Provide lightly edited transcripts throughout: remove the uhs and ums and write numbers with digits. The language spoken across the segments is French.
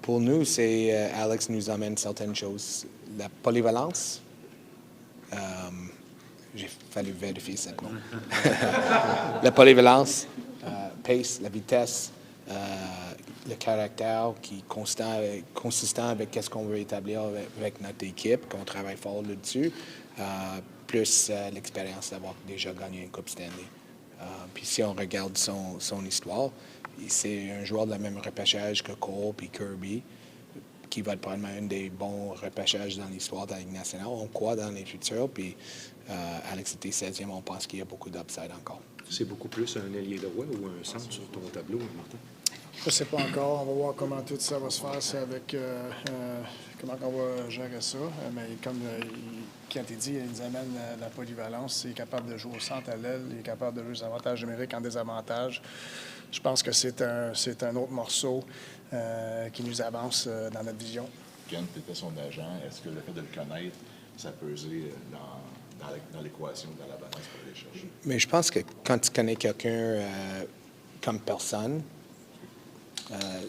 Pour nous, Alex nous amène certaines choses. La polyvalence, j'ai fallu vérifier cette mot. La polyvalence, pace, la vitesse, le caractère qui est consistant avec ce qu'on veut établir avec notre équipe, qu'on travaille fort là-dessus, plus l'expérience d'avoir déjà gagné une Coupe Stanley. Puis si on regarde son histoire, c'est un joueur de la même repêchage que Cole et Kirby, qui va être probablement un des bons repêchages dans l'histoire de la Ligue nationale. On croit dans les futurs, puis Alex était 16e, on pense qu'il y a beaucoup d'upside encore. C'est beaucoup plus un ailier droit ou un centre sur ton tableau, Martin? Je ne sais pas encore. On va voir comment tout ça va se faire. C'est avec comment on va gérer ça. Mais comme Kent a dit, il nous amène la polyvalence. Il est capable de jouer au centre à l'aile. Il est capable de jouer des avantages numériques en désavantage. Je pense que c'est un autre morceau qui nous avance dans notre vision. Kent était son agent. Est-ce que le fait de le connaître, ça a pesé dans l'équation, dans la balance pour aller chercher? Mais je pense que quand tu connais quelqu'un comme personne,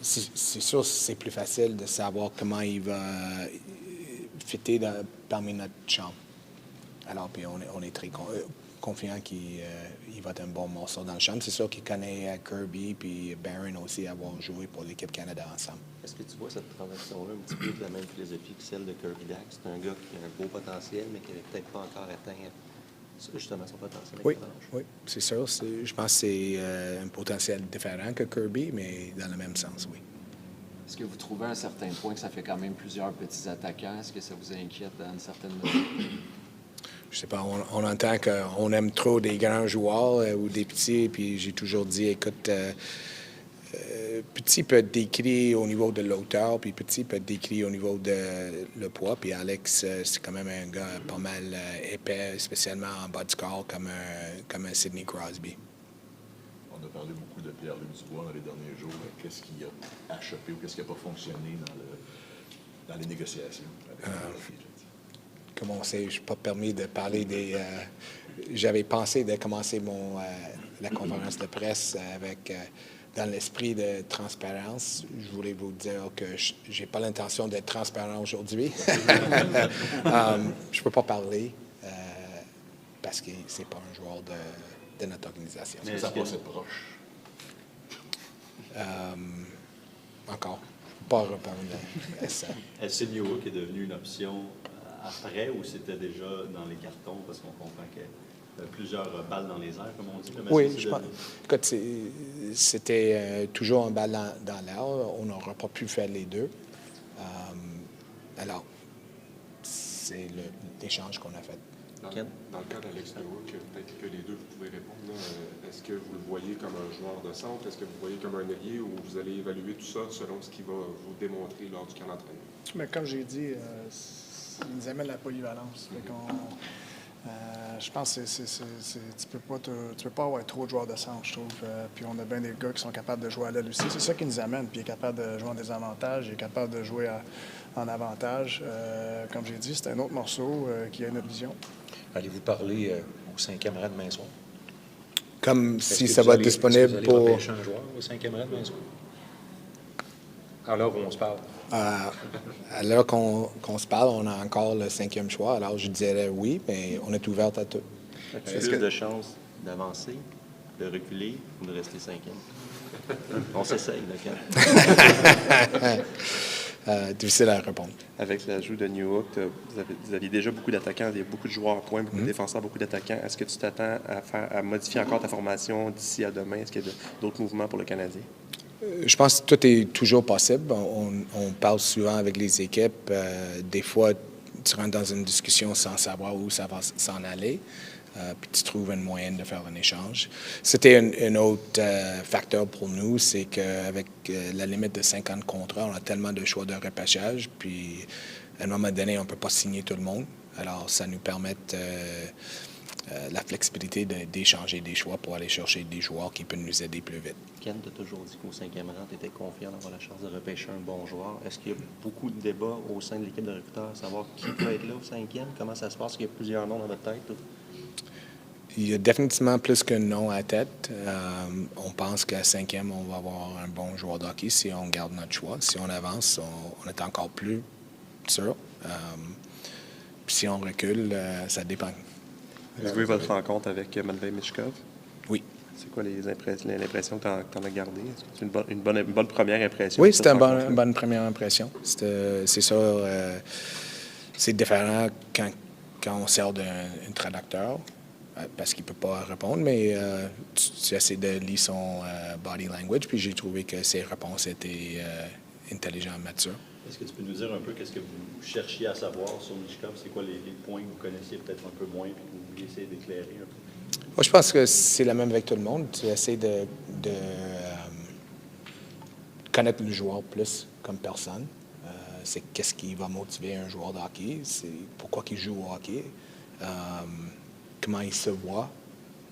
c'est sûr que c'est plus facile de savoir comment il va fitter parmi notre chambre. Alors, puis on est très confiant qu'il va être un bon morceau dans le champ. C'est sûr qu'il connaît Kirby puis Barron aussi avoir joué pour l'équipe Canada ensemble. Est-ce que tu vois cette transaction-là un petit peu de la même philosophie que celle de Kirby Dax? C'est un gars qui a un beau potentiel, mais qui n'avait peut-être pas encore atteint justement son potentiel. Oui, c'est sûr. Je pense que c'est un potentiel différent que Kirby, mais dans le même sens, oui. Est-ce que vous trouvez à un certain point que ça fait quand même plusieurs petits attaquants? Est-ce que ça vous inquiète dans une certaine mesure? Je sais pas, on entend qu'on aime trop des grands joueurs ou des petits, puis j'ai toujours dit, écoute, petit peut être décrit au niveau de l'auteur, puis petit peut être décrit au niveau de le poids, puis Alex, c'est quand même un gars pas mal épais, spécialement en bas du corps, comme un Sidney Crosby. On a parlé beaucoup de Pierre-Luc Dubois dans les derniers jours. Qu'est-ce qui a achoppé ou qu'est-ce qui n'a pas fonctionné dans les négociations avec Comme on sait, je n'ai pas permis de parler des... j'avais pensé de commencer la conférence de presse avec... dans l'esprit de transparence. Je voulais vous dire que je n'ai pas l'intention d'être transparent aujourd'hui. Je ne peux pas parler parce que ce n'est pas un joueur de notre organisation. Est-ce que ça passe proche? Encore. Pas reparler à ça. Est-ce que Newhook est devenu une option après ou c'était déjà dans les cartons parce qu'on comprend qu'il y a plusieurs balles dans les airs, comme on dit? Oui, je pense. Écoute, c'était toujours une balle dans l'air. On n'aura pas pu faire les deux. Alors, c'est l'échange qu'on a fait. Dans le cas d'Alex Newhook, peut-être que les deux, vous pouvez répondre. Est-ce que vous le voyez comme un joueur de centre? Est-ce que vous le voyez comme un ailier ou vous allez évaluer tout ça selon ce qu'il va vous démontrer lors du camp d'entraînement? Mais comme j'ai dit, il nous amène la polyvalence. Je pense que tu peux pas avoir trop de joueurs de centre, je trouve. Puis on a bien des gars qui sont capables de jouer à l'aile aussi. C'est ça qui nous amène. Puis il est capable de jouer en désavantage, il est capable de jouer en avantage. Comme j'ai dit, c'est un autre morceau qui a notre vision. Allez-vous parler au 5e rang demain soir? Comme si ça va être disponible pour... Est-ce que vous allez repêcher un joueur au 5e rang demain soir? Alors on se parle. À l'heure qu'on se parle, on a encore le 5e choix. Alors, je dirais oui, mais on est ouvert à tout. Est-ce que de chances d'avancer, de reculer ou de rester 5e? On s'essaye, là, difficile à répondre. Avec l'ajout de Newhook, vous aviez déjà beaucoup d'attaquants, il y a beaucoup de joueurs à points, beaucoup de défenseurs, beaucoup d'attaquants. Est-ce que tu t'attends à modifier encore ta formation d'ici à demain? Est-ce qu'il y a d'autres mouvements pour le Canadien? Je pense que tout est toujours possible. On parle souvent avec les équipes. Des fois, tu rentres dans une discussion sans savoir où ça va s'en aller. Puis tu trouves une moyenne de faire un échange. C'était un autre facteur pour nous, c'est qu'avec la limite de 50 contrats, on a tellement de choix de repêchage. Puis à un moment donné, on ne peut pas signer tout le monde. Alors, ça nous permet la flexibilité d'échanger des choix pour aller chercher des joueurs qui peuvent nous aider plus vite. Kent a toujours dit qu'au 5e rang, tu étais confiant d'avoir la chance de repêcher un bon joueur. Est-ce qu'il y a beaucoup de débats au sein de l'équipe de recruteurs, savoir qui peut être là au 5e? Comment ça se passe? Est-ce qu'il y a plusieurs noms dans votre tête? Il y a définitivement plus qu'un nom à la tête. On pense qu'à 5e, on va avoir un bon joueur de hockey si on garde notre choix. Si on avance, on est encore plus sûr. Puis si on recule, ça dépend. Vous avez vu votre rencontre avec Matvei Michkov? Oui. C'est quoi l'impression que tu en as gardée? Est-ce que c'est une bonne première impression? Oui, c'était une bonne première impression. C'est sûr, c'est différent quand on sert d'un traducteur, parce qu'il ne peut pas répondre, mais tu essaies de lire son body language, puis j'ai trouvé que ses réponses étaient intelligentes, matures. Est-ce que tu peux nous dire un peu qu'est-ce que vous cherchiez à savoir sur Michkov? C'est quoi les points que vous connaissiez peut-être un peu moins et que vous vouliez essayer d'éclairer un peu? Moi, je pense que c'est la même avec tout le monde. Tu essaies de connaître le joueur plus comme personne. C'est qu'est-ce qui va motiver un joueur de hockey, c'est pourquoi il joue au hockey, comment il se voit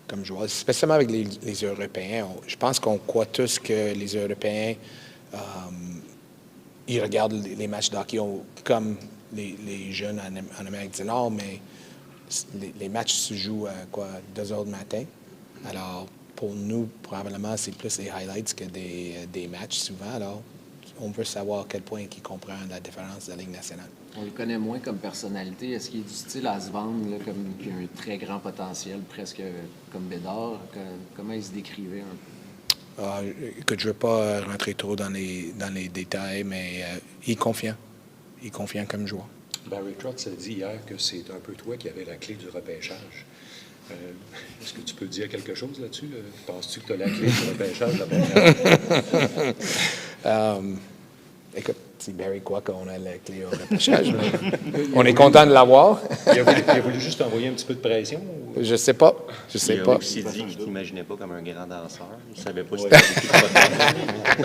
comme joueur, spécialement avec les Européens. Je pense qu'on croit tous que les Européens, ils regardent les matchs de hockey comme les jeunes en Amérique du Nord, mais les matchs se jouent à 2 heures du matin. Alors, pour nous, probablement, c'est plus des highlights que des matchs souvent. Alors, on veut savoir à quel point il comprend la différence de la Ligue nationale. On le connaît moins comme personnalité. Est-ce qu'il est du style à se vendre là, comme qu'il a un très grand potentiel, presque comme Bédard? Comment il se décrivait un peu? Écoute, je ne veux pas rentrer trop dans les détails, mais il est confiant. Il est confiant comme joueur. Barry Trotz a dit hier que c'est un peu toi qui avais la clé du repêchage. Est-ce que tu peux dire quelque chose là-dessus? Penses-tu que tu as la clé du repêchage la première? Écoute, c'est Barry quoi qu'on a la clé au repêchage. On est content de l'avoir. Il a voulu juste envoyer un petit peu de pression? Ou... Je sais pas. Il a aussi dit qu'il ne t'imaginait pas comme un grand danseur. Il ne savait pas si tu avais beaucoup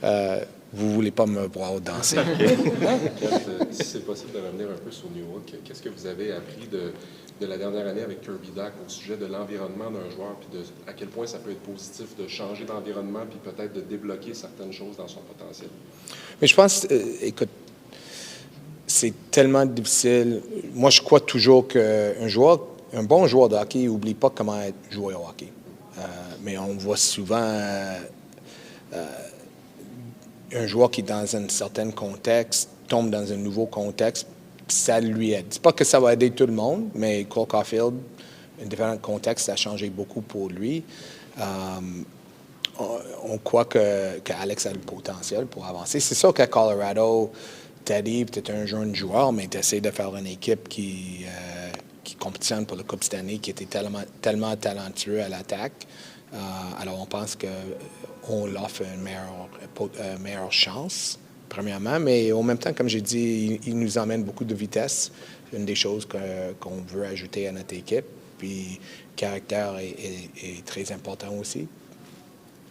de vous voulez pas me voir danser. Si c'est possible de revenir un peu sur New York, qu'est-ce que vous avez appris de la dernière année avec Kirby Dach au sujet de l'environnement d'un joueur, puis à quel point ça peut être positif de changer d'environnement, puis peut-être de débloquer certaines choses dans son potentiel? Mais je pense, écoute, c'est tellement difficile. Moi, je crois toujours un bon joueur de hockey n'oublie pas comment être joueur au hockey. Mais on voit souvent un joueur qui, dans un certain contexte, tombe dans un nouveau contexte, puis ça lui aide. C'est pas que ça va aider tout le monde, mais Cole Caulfield, un différent contexte, ça a changé beaucoup pour lui. On croit qu'Alex a le potentiel pour avancer. C'est sûr qu'à Colorado, Teddy, peut-être un jeune joueur, mais tu essaies de faire une équipe qui compétitionne pour la Coupe cette année, qui était tellement talentueux à l'attaque. Alors, on pense qu'on l'offre une meilleure chance, premièrement, mais en même temps, comme j'ai dit, il nous emmène beaucoup de vitesse. C'est une des choses qu'on veut ajouter à notre équipe. Puis, le caractère est très important aussi.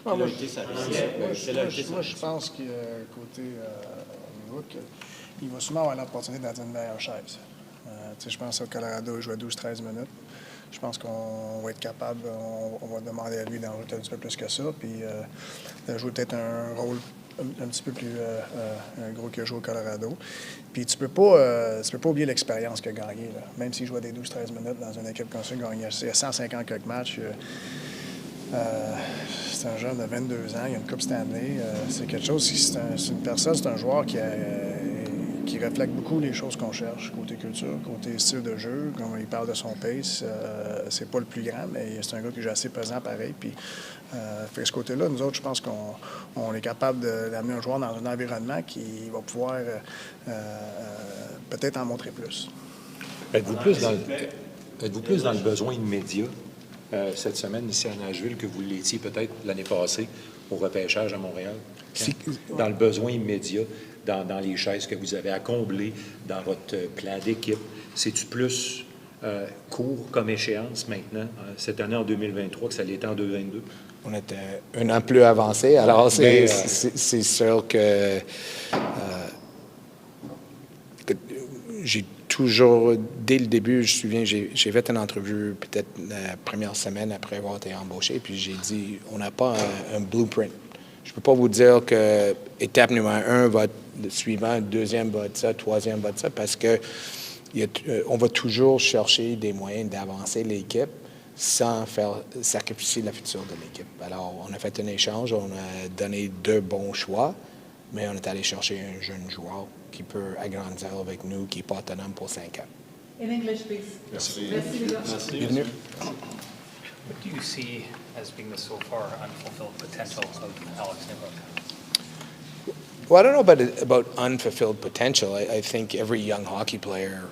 Moi, je pense que côté Rook, il va sûrement avoir l'opportunité d'être dans une meilleure chaise. Je pense qu'au Colorado, il jouait 12-13 minutes. Je pense qu'on va être capable, on va demander à lui d'en jouer un petit peu plus que ça, puis de jouer peut-être un rôle un petit peu plus gros qu'il a joué au Colorado. Puis tu peux pas oublier l'expérience qu'il a gagnée. Même s'il jouait des 12-13 minutes dans une équipe comme ça, il a 150 quelques matchs. C'est un jeune de 22 ans, il a une Coupe Stanley. C'est quelque chose, c'est une personne, c'est un joueur qui reflète beaucoup les choses qu'on cherche, côté culture, côté style de jeu. Comme il parle de son pace, c'est pas le plus grand, mais c'est un gars qui est assez pesant pareil. Puis, fait que ce côté-là, nous autres, je pense qu'on est capable d'amener un joueur dans un environnement qui va pouvoir peut-être en montrer plus. Êtes-vous plus dans le besoin immédiat cette semaine ici à Nashville que vous l'étiez peut-être l'année passée au repêchage à Montréal? Dans le besoin immédiat, dans les chaises que vous avez à combler, dans votre plan d'équipe, c'est-tu plus court comme échéance maintenant, cette année en 2023, que ça l'était en 2022? On était un an plus avancé, alors c'est sûr que j'ai toujours, dès le début, je me souviens, j'ai fait une entrevue peut-être la première semaine après avoir été embauché, puis j'ai dit, on n'a pas un blueprint. Je ne peux pas vous dire que étape numéro 1 va être le suivant, deuxième va être ça, troisième va être ça, parce que on va toujours chercher des moyens d'avancer l'équipe sans faire sacrifier la future de l'équipe. Alors, on a fait un échange, on a donné 2 bons choix, mais on est allé chercher un jeune joueur qui peut agrandir avec nous, qui est pas autonome pour 5 ans. In English, please. Merci. Merci, les gars. Bienvenue. What do you see as being the so far unfulfilled potential of Alex Newhook? Well, I don't know about unfulfilled potential. I think every young hockey player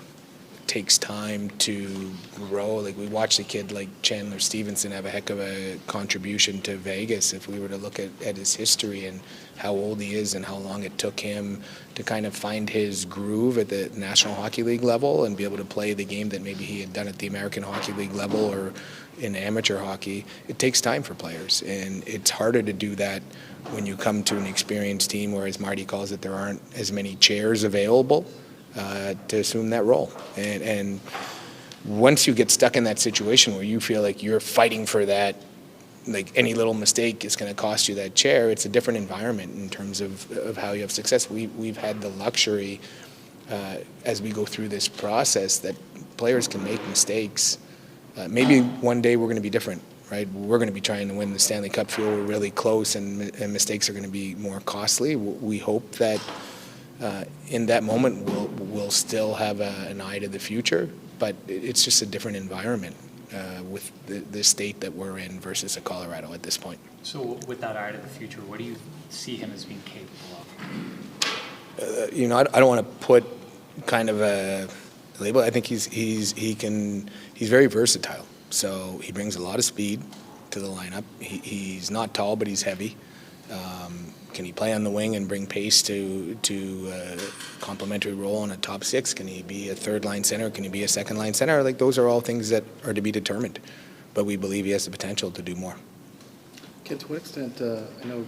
takes time to grow. Like, we watched a kid like Chandler Stevenson have a heck of a contribution to Vegas. If we were to look at his history and how old he is and how long it took him to kind of find his groove at the National Hockey League level and be able to play the game that maybe he had done at the American Hockey League level or in amateur hockey, it takes time for players. And it's harder to do that when you come to an experienced team where, as Marty calls it, there aren't as many chairs available to assume that role. And once you get stuck in that situation where you feel like you're fighting for that, like any little mistake is going to cost you that chair, it's a different environment in terms of how you have success. We've had the luxury as we go through this process that players can make mistakes. Maybe one day we're going to be different, right? We're going to be trying to win the Stanley Cup, feel we're really close, and mistakes are going to be more costly. We hope that in that moment we'll still have an eye to the future, but it's just a different environment with the state that we're in versus a Colorado at this point. So with that eye to the future, what do you see him as being capable of? I don't want to put kind of a label. I think he's very versatile. So he brings a lot of speed to the lineup. He's not tall, but he's heavy. Can he play on the wing and bring pace to a complementary role on a top 6? Can he be a third-line center? Can he be a second-line center? Like, those are all things that are to be determined. But we believe he has the potential to do more. Kent, to what extent, I know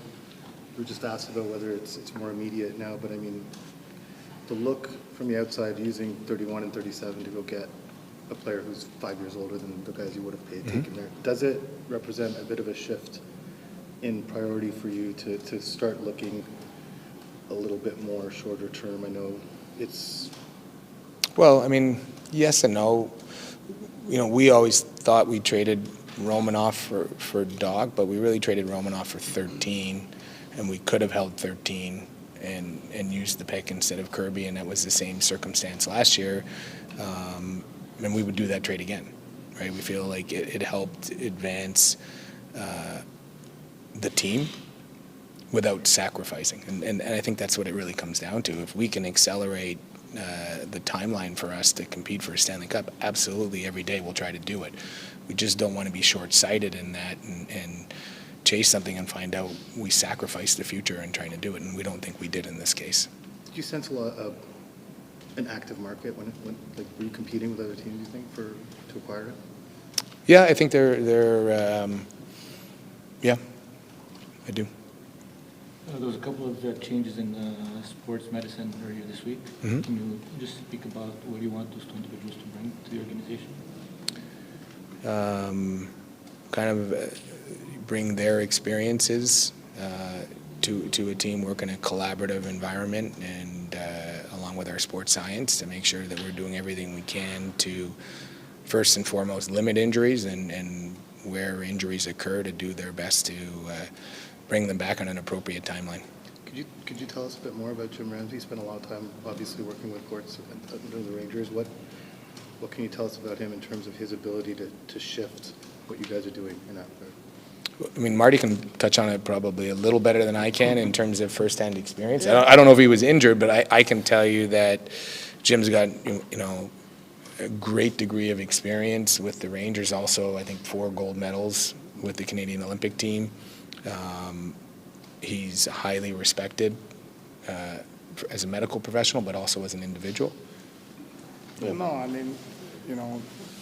we were just asked about whether it's more immediate now, but I mean, the look from the outside using 31 and 37 to go get a player who's 5 years older than the guys you would have paid taken there, does it represent a bit of a shift in priority for you to start looking a little bit more shorter term? I know it's... Well, I mean, yes and no. We always thought we traded Romanoff for Dog, but we really traded Romanoff for 13, and we could have held 13 and used the pick instead of Kirby, and that was the same circumstance last year. And we would do that trade again, right? We feel like it helped advance the team without sacrificing. And I think that's what it really comes down to. If we can accelerate the timeline for us to compete for a Stanley Cup, absolutely every day we'll try to do it. We just don't want to be short-sighted in that and chase something and find out we sacrificed the future in trying to do it, and we don't think we did in this case. Did you sense an active market when like, were you competing with other teams, you think, to acquire it? Yeah, I think they're yeah, I do. There was a couple of changes in sports medicine earlier this week. Mm-hmm. Can you just speak about what you want those two individuals to bring to the organization? Kind of bring their experiences to a team, work in a collaborative environment, and along with our sports science to make sure that we're doing everything we can to first and foremost limit injuries and where injuries occur to do their best to bring them back on an appropriate timeline. Could you tell us a bit more about Jim Ramsey? He spent a lot of time obviously working with courts under the Rangers. What can you tell us about him in terms of his ability to shift what you guys are doing in that regard? I mean, Marty can touch on it probably a little better than I can in terms of firsthand experience. I don't know if he was injured, but I can tell you that Jim's got a great degree of experience with the Rangers. Also, I think 4 gold medals with the Canadian Olympic team. He's highly respected as a medical professional, but also as an individual. Yeah. No, I mean,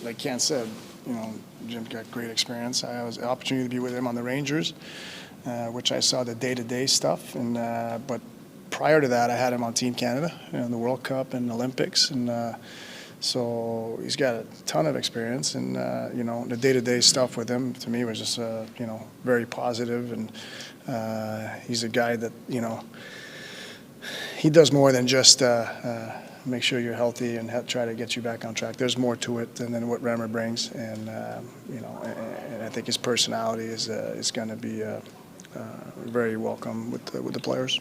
like Kent said, Jim's got great experience. I had the opportunity to be with him on the Rangers, which I saw the day-to-day stuff. And but prior to that, I had him on Team Canada in the World Cup and Olympics, and so he's got a ton of experience. And the day-to-day stuff with him to me was just very positive. And he's a guy that he does more than just make sure you're healthy and try to get you back on track. There's more to it than what Reimer brings, and and I think his personality is going to be very welcome with the players.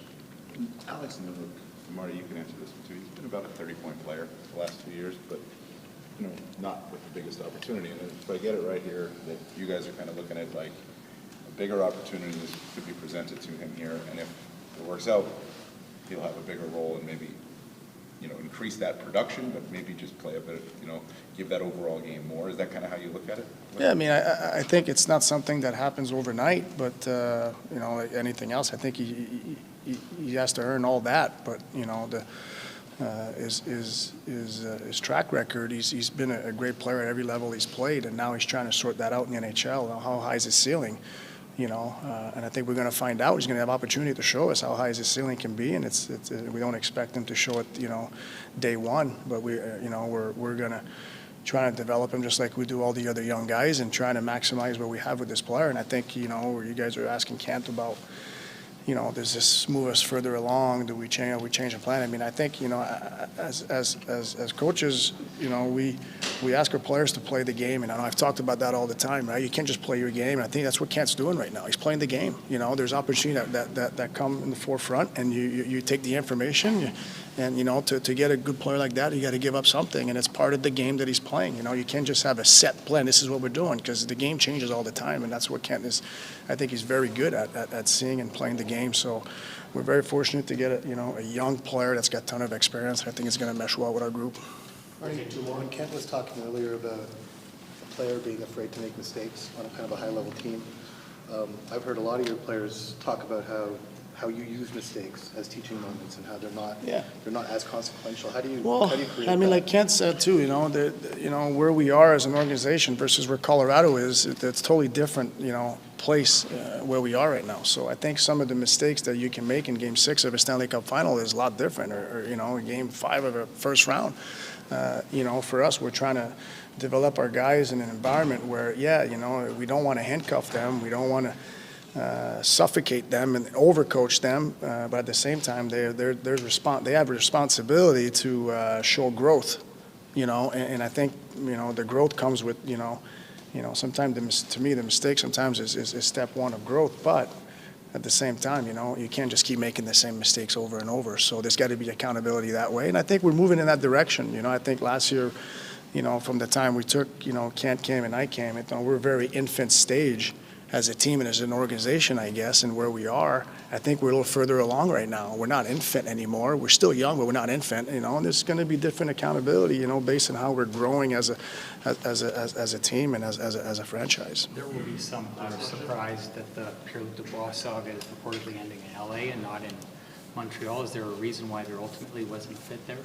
Alex Newhook, Marty, you can answer this one too. He's been about a 30-point player the last 2 years, but not with the biggest opportunity. And if I get it right here, that you guys are kind of looking at like a bigger opportunity that could be presented to him here, and if it works out, he'll have a bigger role and maybe increase that production, but maybe just play a bit, give that overall game more. Is that kind of how you look at it? Yeah, I mean, I think it's not something that happens overnight, but like anything else, I think he has to earn all that. But his track record, he's been a great player at every level he's played, and now he's trying to sort that out in the NHL. How high is his ceiling? And I think we're going to find out. He's going to have opportunity to show us how high his ceiling can be, and we don't expect him to show it, day one. But we're going to try to develop him just like we do all the other young guys, and trying to maximize what we have with this player. And I think where you guys are asking Kent about, does this move us further along? Do we change the plan? I mean, I think as coaches, we ask our players to play the game, and I know I've talked about that all the time, right? You can't just play your game, and I think that's what Kent's doing right now. He's playing the game. There's opportunity that come in the forefront, and you take the information, and to get a good player like that, you got to give up something, and it's part of the game that he's playing. You can't just have a set plan. This is what we're doing, because the game changes all the time, and that's what Kent is. I think he's very good at seeing and playing the game. So we're very fortunate to get a young player that's got a ton of experience. I think it's going to mesh well with our group. When Kent was talking earlier about a player being afraid to make mistakes on a kind of a high-level team, I've heard a lot of your players talk about how you use mistakes as teaching moments and how they're not as consequential. How do you create I mean, that? like Kent said too, where we are as an organization versus where Colorado is, it's totally different, place where we are right now. So I think some of the mistakes that you can make in Game 6 of a Stanley Cup final is a lot different, or Game 5 of a first round. For us, we're trying to develop our guys in an environment where, we don't want to handcuff them, we don't want to suffocate them and overcoach them, but at the same time, they have a responsibility to show growth, and I think the growth comes with sometimes to me the mistake sometimes is step one of growth, but at the same time, you can't just keep making the same mistakes over and over. So there's got to be accountability that way, and I think we're moving in that direction. I think last year, from the time we took, Kent came and I came, we're a very infant stage as a team and as an organization, I guess, and where we are. I think we're a little further along right now. We're not infant anymore. We're still young, but we're not infant, and there's going to be different accountability, based on how we're growing as a team and as a franchise. There will be some who are surprised that the Pierre-Luc Dubois saga is reportedly ending in LA and not in Montreal. Is there a reason why there ultimately wasn't a fit there?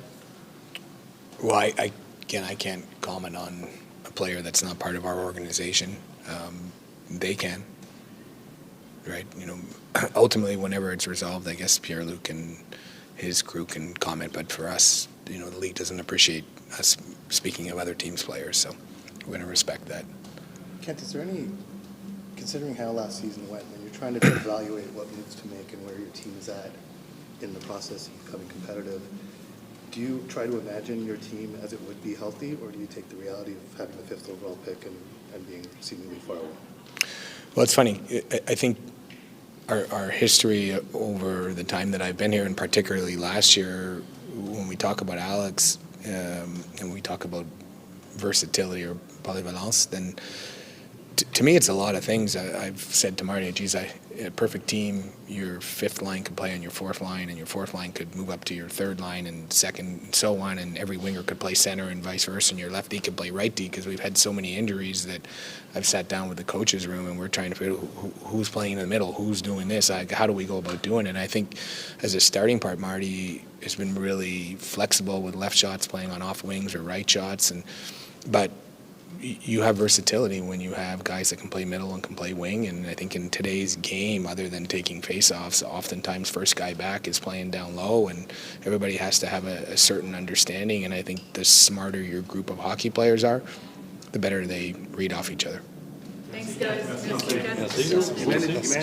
Well, I can't comment on a player that's not part of our organization. They can, right? Ultimately, whenever it's resolved, I guess Pierre-Luc and his crew can comment. But for us, the league doesn't appreciate us speaking of other teams' players, so we're going to respect that. Kent, is there any, considering how last season went, when you're trying to evaluate what moves to make and where your team is at in the process of becoming competitive, do you try to imagine your team as it would be healthy, or do you take the reality of having the 5th overall pick and being seemingly far away? Well, it's funny. I think our history over the time that I've been here, and particularly last year, when we talk about Alex and we talk about versatility or polyvalence, then to me it's a lot of things. I've said to Marty, geez, a perfect team, your 5th line could play on your 4th line, and your 4th line could move up to your 3rd line and 2nd, and so on, and every winger could play center and vice versa, and your left D could play right D, because we've had so many injuries that I've sat down with the coaches room and we're trying to figure out who's playing in the middle, who's doing this, how do we go about doing it. And I think as a starting part, Marty has been really flexible with left shots playing on off wings or right shots, but you have versatility when you have guys that can play middle and can play wing. And I think in today's game, other than taking faceoffs, oftentimes first guy back is playing down low, and everybody has to have a certain understanding. And I think the smarter your group of hockey players are, the better they read off each other. Thanks, guys. Thanks,